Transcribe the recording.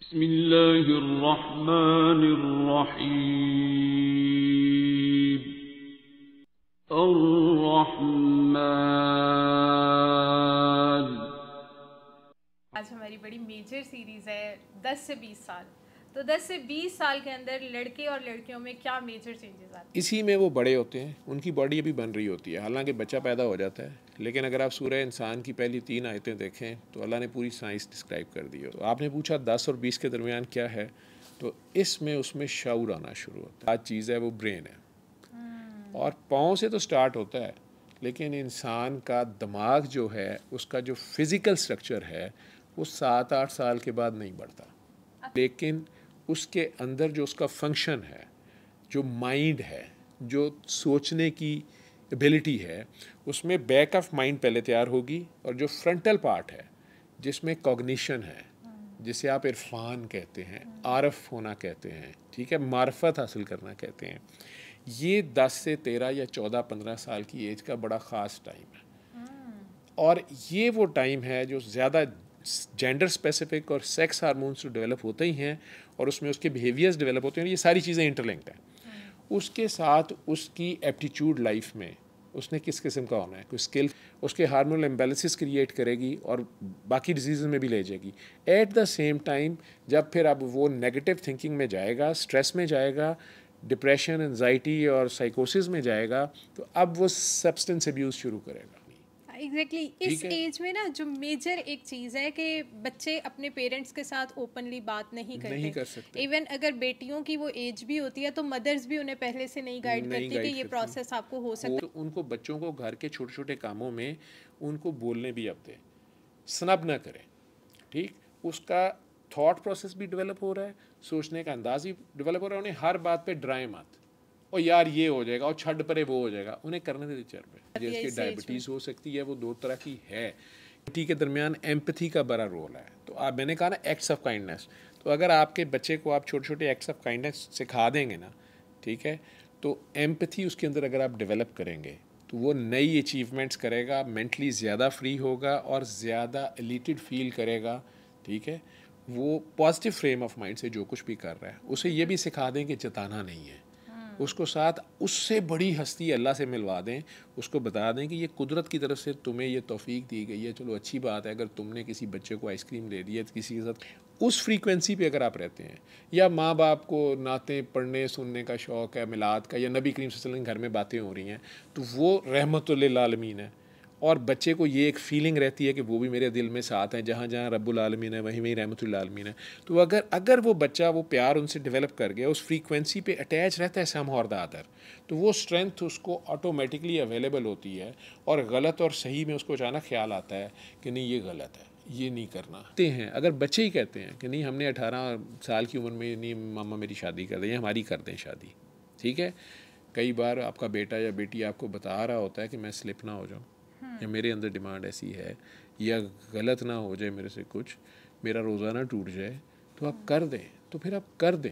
बिस्मिल्लाहिर्रहमानिर्रहीम। अर्रहमान। आज हमारी बड़ी मेजर सीरीज़ है 10 से 20 साल। तो 10 से 20 साल के अंदर लड़के और लड़कियों में क्या मेजर चेंजेस आते हैं? इसी में वो बड़े होते हैं, उनकी बॉडी अभी बन रही होती है, हालांकि बच्चा पैदा हो जाता है। लेकिन अगर आप सूरह इंसान की पहली 3 आयतें देखें तो अल्लाह ने पूरी साइंस डिस्क्राइब कर दी हो। तो आपने पूछा 10 और 20 के दरमियान क्या है, तो इसमें उसमें शऊर आना शुरू होता है। आज चीज़ है वो ब्रेन है, और पाँव से तो स्टार्ट होता है, लेकिन इंसान का दिमाग जो है, उसका जो फिज़िकल स्ट्रक्चर है वो 7-8 साल के बाद नहीं बढ़ता। लेकिन उसके अंदर जो उसका फंक्शन है, जो माइंड है, जो सोचने की एबिलिटी है, उसमें बैक ऑफ माइंड पहले तैयार होगी, और जो फ्रंटल पार्ट है जिसमें कॉग्निशन है, जिसे आप इरफान कहते हैं, आरफ होना कहते हैं, ठीक है, मार्फत हासिल करना कहते हैं, ये 10 से 13 या 14-15 साल की एज का बड़ा ख़ास टाइम है। और ये वो टाइम है जो ज़्यादा जेंडर स्पेसिफिक और सेक्स हार्मोन्स तो डेवलप होते ही हैं, और उसमें उसके बिहेवियर्स डेवलप होते हैं। ये सारी चीज़ें इंटरलिंक्ड हैं। उसके साथ उसकी एप्टीट्यूड लाइफ में उसने किस किस्म का होना है, कोई स्किल उसके हार्मोनल इम्बैलेंसेस क्रिएट करेगी और बाकी डिजीज़ में भी ले जाएगी। एट द सेम टाइम जब फिर अब वो नेगेटिव थिंकिंग में जाएगा, स्ट्रेस में जाएगा, डिप्रेशन, एंजाइटी और साइकोसिस में जाएगा, तो अब वो सब्सटेंस अब्यूज़ शुरू करेगा। एग्जैक्टली इस एज में ना जो मेजर एक चीज़ है कि बच्चे अपने पेरेंट्स के साथ ओपनली बात नहीं कर सकते। इवन अगर बेटियों की वो एज भी होती है तो मदर्स भी उन्हें पहले से नहीं गाइड करती कि ये प्रोसेस आपको हो सकता है। तो उनको बच्चों को घर के छोटे छोटे कामों में उनको बोलने भी अब दें, स्नब ना करें, ठीक। उसका थॉट प्रोसेस भी डेवलप हो रहा है, सोचने का अंदाज भी डेवलप हो रहा है। उन्हें हर बात पे डराए मत, और यार ये हो जाएगा और छड़ परे वो हो जाएगा, उन्हें करने दे चर पे। जैसे डायबिटीज़ हो सकती है, वो 2 तरह की है। के दरमियान एम्पैथी का बड़ा रोल है। तो आप, मैंने कहा ना, एक्ट्स ऑफ काइंडनेस, तो अगर आपके बच्चे को आप छोटे छोटे एक्ट्स ऑफ काइंडनेस सिखा देंगे ना, ठीक है, तो एम्पैथी उसके अंदर अगर आप डेवलप करेंगे तो वो नई अचीवमेंट्स करेगा, मेंटली ज़्यादा फ्री होगा और ज़्यादा एलिटेड फील करेगा, ठीक है। वो पॉजिटिव फ्रेम ऑफ माइंड से जो कुछ भी कर रहा है, उसे ये भी सिखा दें कि जताना नहीं है। उसको साथ उससे बड़ी हस्ती अल्लाह से मिलवा दें, उसको बता दें कि ये कुदरत की तरफ से तुम्हें ये तौफीक दी गई है। चलो अच्छी बात है, अगर तुमने किसी बच्चे को आइसक्रीम दे दी है, किसी के साथ उस फ्रीक्वेंसी पे अगर आप रहते हैं, या माँ बाप को नाते पढ़ने सुनने का शौक़ है, मिलाद का, या नबी करीम सल्लल्लाहु अलैहि वसल्लम घर में बातें हो रही हैं, तो वो रहमतुल्लिल आलमीन है। और बच्चे को ये एक फ़ीलिंग रहती है कि वो भी मेरे दिल में साथ हैं, जहाँ जहाँ रब्बुल आलमीन है वहीं वहीं रहमतुल आलमीन है। तो अगर वो बच्चा वो प्यार उनसे डेवलप कर गया, उस फ्रीक्वेंसी पे अटैच रहता है सम और द अदर, तो वो स्ट्रेंथ उसको ऑटोमेटिकली अवेलेबल होती है। और गलत और सही में उसको अचानक ख्याल आता है कि नहीं ये गलत है, ये नहीं करना हैं। अगर बच्चे ही कहते हैं कि नहीं, हमने 18 साल की उम्र में नहीं मामा मेरी शादी कर दें, या हमारी कर दें शादी, ठीक है। कई बार आपका बेटा या बेटी आपको बता रहा होता है कि मैं स्लिप ना हो जाऊँ, या मेरे अंदर डिमांड ऐसी है, या गलत ना हो जाए मेरे से कुछ, मेरा रोज़ा ना टूट जाए, तो आप कर दें, तो फिर आप कर दें।